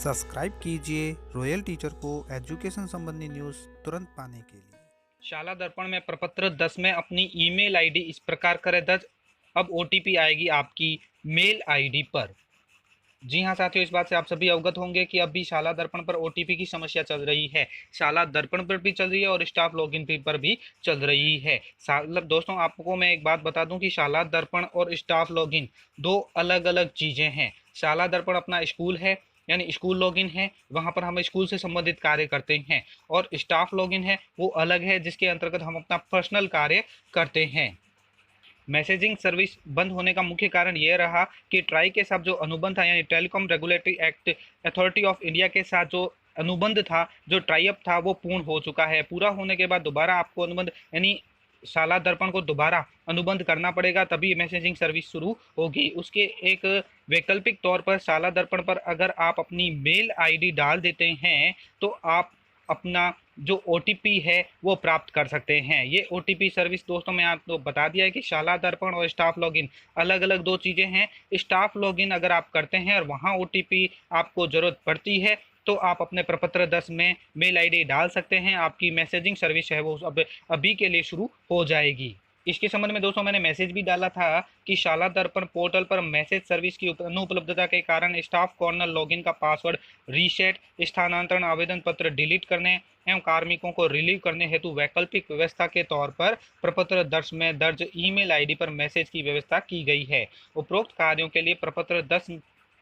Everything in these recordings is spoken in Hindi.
सब्सक्राइब कीजिए रॉयल टीचर को एजुकेशन संबंधी न्यूज़ तुरंत पाने के लिए। शाला दर्पण में प्रपत्र 10 में अपनी ईमेल आईडी इस प्रकार करें दर्ज। अब ओटीपी आएगी आपकी मेल आईडी पर। जी हाँ साथियों, इस बात से आप सभी अवगत होंगे कि अभी शाला दर्पण पर ओटीपी की समस्या चल रही है। शाला दर्पण पर भी चल रही है और स्टाफ लॉगिन पर भी चल रही है। दोस्तों, आपको मैं एक बात बता दूं कि शाला दर्पण और स्टाफ लॉगिन दो अलग अलग चीज़ें हैं। शाला दर्पण अपना स्कूल है, यानी स्कूल लॉगिन है, वहाँ पर हम स्कूल से संबंधित कार्य करते हैं। और स्टाफ लॉगिन है, वो अलग है, जिसके अंतर्गत हम अपना पर्सनल कार्य करते हैं। मैसेजिंग सर्विस बंद होने का मुख्य कारण यह रहा कि ट्राई के साथ जो अनुबंध था, यानी telecom regulatory act authority of India के साथ जो अनुबंध था, जो ट्राई अप था, वो पूर्ण हो चुका है। पूरा होने के बाद दोबारा आपको अनुबंध यानी शाला दर्पण को दोबारा अनुबंध करना पड़ेगा, तभी मैसेजिंग सर्विस शुरू होगी। उसके एक वैकल्पिक तौर पर शाला दर्पण पर अगर आप अपनी मेल आईडी डाल देते हैं तो आप अपना जो ओटीपी है वो प्राप्त कर सकते हैं। ये ओटीपी सर्विस दोस्तों, मैं आपको बता दिया है कि शाला दर्पण और स्टाफ लॉगिन अलग अलग दो चीज़ें हैं। स्टाफ लॉगिन अगर आप करते हैं और वहाँ ओटीपी आपको ज़रूरत पड़ती है तो आप अपने प्रपत्र 10 में मेल आईडी डाल सकते हैं। आपकी मैसेजिंग सर्विस है वो अब अभी के लिए शुरू हो जाएगी। इसके संबंध में दोस्तों मैंने मैसेज भी डाला था कि शाला दर्पण पोर्टल पर मैसेज सर्विस की अनुपलब्धता के कारण स्टाफ कॉर्नर लॉगिन का पासवर्ड रीसेट, स्थानांतरण आवेदन पत्र डिलीट करने एवं कार्मिकों को रिलीव करने हेतु वैकल्पिक व्यवस्था के तौर पर प्रपत्र 10 में दर्ज ईमेल आईडी पर मैसेज की व्यवस्था की गई है। उपरोक्त कार्यों के लिए प्रपत्र 10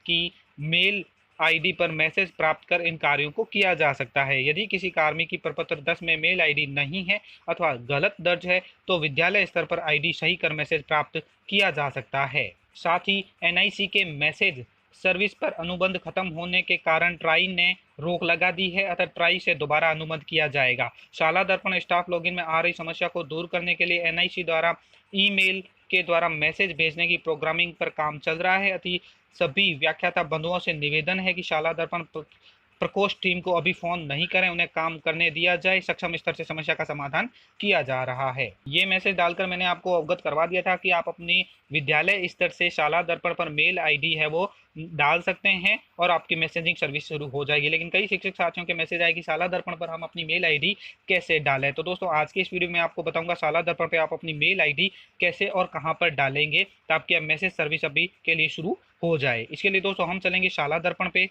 की मेल आईडी पर मैसेज प्राप्त कर इन कार्यों को किया जा सकता है। यदि किसी कार्मिक की प्रपत्र 10 में मेल आईडी नहीं है अथवा गलत दर्ज है तो विद्यालय स्तर पर आईडी सही कर मैसेज प्राप्त किया जा सकता है। साथ ही एनआईसी के मैसेज सर्विस पर अनुबंध खत्म होने के कारण ट्राई ने रोक लगा दी है, अतः ट्राई से दोबारा अनुबंध किया जाएगा। शाला दर्पण स्टाफ लॉगिन में आ रही समस्या को दूर करने के लिए एनआईसी द्वारा ईमेल के द्वारा मैसेज भेजने की प्रोग्रामिंग पर काम चल रहा है। अति सभी व्याख्याता बंधुओं से निवेदन है कि शाला दर्पण प्रकोष्ठ टीम को अभी फोन नहीं करें, उन्हें काम करने दिया जाए। सक्षम स्तर से समस्या का समाधान किया जा रहा है। ये मैसेज डालकर मैंने आपको अवगत करवा दिया था कि आप अपनी विद्यालय स्तर से शाला दर्पण पर मेल आईडी है वो डाल सकते हैं और आपकी मैसेजिंग सर्विस शुरू हो जाएगी। लेकिन कई शिक्षक साथियों के मैसेज आए कि शाला दर्पण पर हम अपनी मेल आईडी कैसे डालें। तो दोस्तों, आज के इस वीडियो में आपको बताऊंगा शाला दर्पण पर आप अपनी मेल आईडी कैसे और कहां पर डालेंगे ताकि मैसेज सर्विस अभी के लिए शुरू हो जाए। इसके लिए दोस्तों हम चलेंगे शाला दर्पण पे।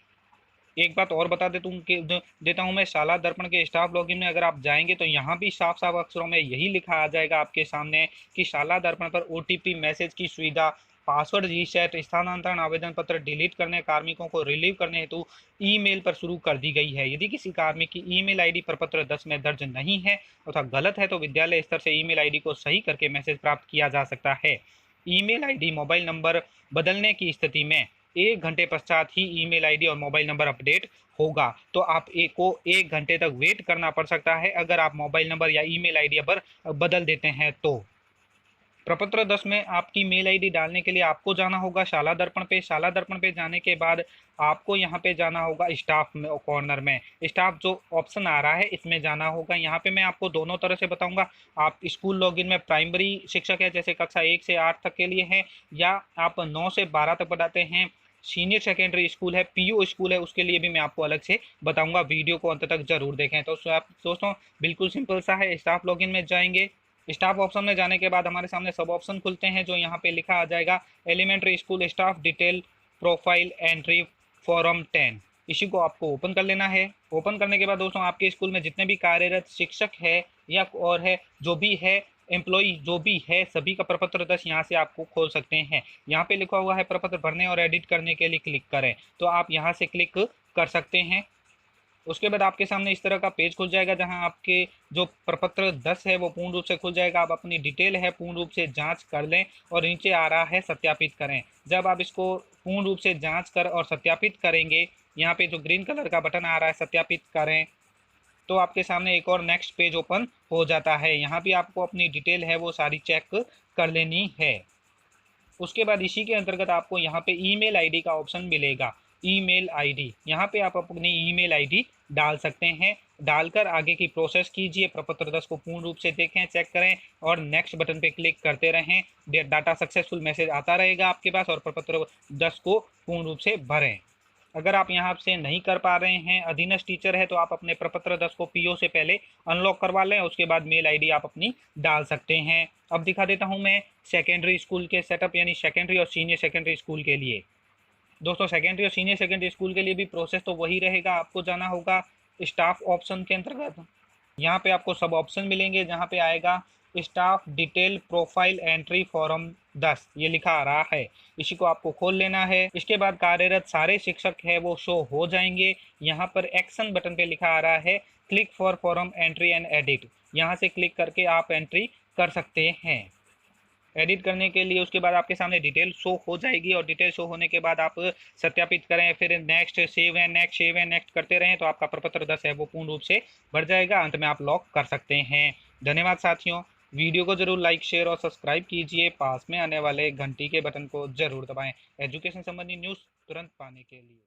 एक बात और बता देता हूँ मैं, शाला दर्पण के स्टाफ लॉगिन में अगर आप जाएंगे तो यहाँ भी साफ साफ अक्षरों में यही लिखा आ जाएगा आपके सामने कि शाला दर्पण पर ओटीपी मैसेज की सुविधा, पासवर्ड रीसेट, स्थानांतरण आवेदन पत्र डिलीट करने, कार्मिकों को रिलीव करने हेतु ईमेल पर शुरू कर दी गई है। यदि किसी कार्मिक की ईमेल आईडी प्रपत्र 10 में दर्ज नहीं है अथवा गलत है तो विद्यालय स्तर से ईमेल आईडी को सही करके मैसेज प्राप्त किया जा सकता है। ईमेल आईडी मोबाइल नंबर बदलने की स्थिति में 1 घंटे पश्चात ही ईमेल आईडी और मोबाइल नंबर अपडेट होगा। तो आप को 1 घंटे तक वेट करना पड़ सकता है अगर आप मोबाइल नंबर या ईमेल आईडी पर बदल देते हैं तो। प्रपत्र 10 में आपकी मेल आईडी डालने के लिए आपको जाना होगा शाला दर्पण पे। शाला दर्पण पे जाने के बाद आपको यहाँ पे जाना होगा स्टाफ में, कॉर्नर में स्टाफ जो ऑप्शन आ रहा है इसमें जाना होगा। यहाँ पे मैं आपको दोनों तरह से बताऊंगा। आप स्कूल लॉगिन में प्राइमरी शिक्षक है, जैसे कक्षा 1 से 8 तक के लिए है, या आप 9 से 12 तक पढ़ाते हैं, सीनियर सेकेंडरी स्कूल है, पीयू स्कूल है, उसके लिए भी मैं आपको अलग से बताऊंगा। वीडियो को अंत तक जरूर देखें। तो दोस्तों बिल्कुल सिंपल सा है। स्टाफ लॉगिन में जाएंगे, स्टाफ ऑप्शन में जाने के बाद हमारे सामने सब ऑप्शन खुलते हैं, जो यहाँ पे लिखा आ जाएगा elementary school staff detail profile entry form 10। इसी को आपको ओपन कर लेना है। ओपन करने के बाद दोस्तों आपके स्कूल में जितने भी कार्यरत शिक्षक है या और है जो भी है एम्प्लॉई जो भी है, सभी का प्रपत्र 10 यहाँ से आपको खोल सकते हैं। यहाँ पे लिखा हुआ है प्रपत्र भरने और एडिट करने के लिए क्लिक करें, तो आप यहाँ से क्लिक कर सकते हैं। उसके बाद आपके सामने इस तरह का पेज खुल जाएगा जहां आपके जो प्रपत्र 10 है वो पूर्ण रूप से खुल जाएगा। आप अपनी डिटेल है पूर्ण रूप से जांच कर लें और नीचे आ रहा है सत्यापित करें। जब आप इसको पूर्ण रूप से जांच कर और सत्यापित करेंगे, यहाँ पे जो ग्रीन कलर का बटन आ रहा है सत्यापित करें, तो आपके सामने एक और नेक्स्ट पेज ओपन हो जाता है। यहाँ भी आपको अपनी डिटेल है वो सारी चेक कर लेनी है। उसके बाद इसी के अंतर्गत आपको यहाँ पे ईमेल आईडी का ऑप्शन मिलेगा। ईमेल आईडी, यहाँ पे आप अपनी ईमेल आईडी डाल सकते हैं। डालकर आगे की प्रोसेस कीजिए। प्रपत्र 10 को पूर्ण रूप से देखें, चेक करें और नेक्स्ट बटन पे क्लिक करते रहें। डाटा सक्सेसफुल मैसेज आता रहेगा आपके पास और प्रपत्र 10 को पूर्ण रूप से भरें। अगर आप यहाँ से नहीं कर पा रहे हैं, अधीनस्थ टीचर है, तो आप अपने प्रपत्र 10 को पीओ से पहले अनलॉक करवा लें, उसके बाद मेल आईडी आप अपनी डाल सकते हैं। अब दिखा देता हूँ मैं सेकेंडरी स्कूल के सेटअप, यानी सेकेंडरी और सीनियर सेकेंडरी स्कूल के लिए। दोस्तों सेकेंडरी और सीनियर सेकेंडरी स्कूल के लिए भी प्रोसेस तो वही रहेगा। आपको जाना होगा स्टाफ ऑप्शन के अंतर्गत। यहाँ पे आपको सब ऑप्शन मिलेंगे, जहाँ पे आएगा staff detail profile entry form 10, ये लिखा आ रहा है। इसी को आपको खोल लेना है। इसके बाद कार्यरत सारे शिक्षक है वो शो हो जाएंगे। यहाँ पर एक्शन बटन पे लिखा आ रहा है click for form entry and edit, यहाँ से क्लिक करके आप एंट्री कर सकते हैं। एडिट करने के लिए उसके बाद आपके सामने डिटेल शो हो जाएगी, और डिटेल शो होने के बाद आप सत्यापित करें, फिर next save and next save and next करते रहें, तो आपका प्रपत्र 10 है वो पूर्ण रूप से भर जाएगा। अंत में आप लॉक कर सकते हैं। धन्यवाद साथियों। वीडियो को जरूर लाइक शेयर और सब्सक्राइब कीजिए। पास में आने वाले घंटी के बटन को जरूर दबाएं एजुकेशन संबंधी न्यूज़ तुरंत पाने के लिए।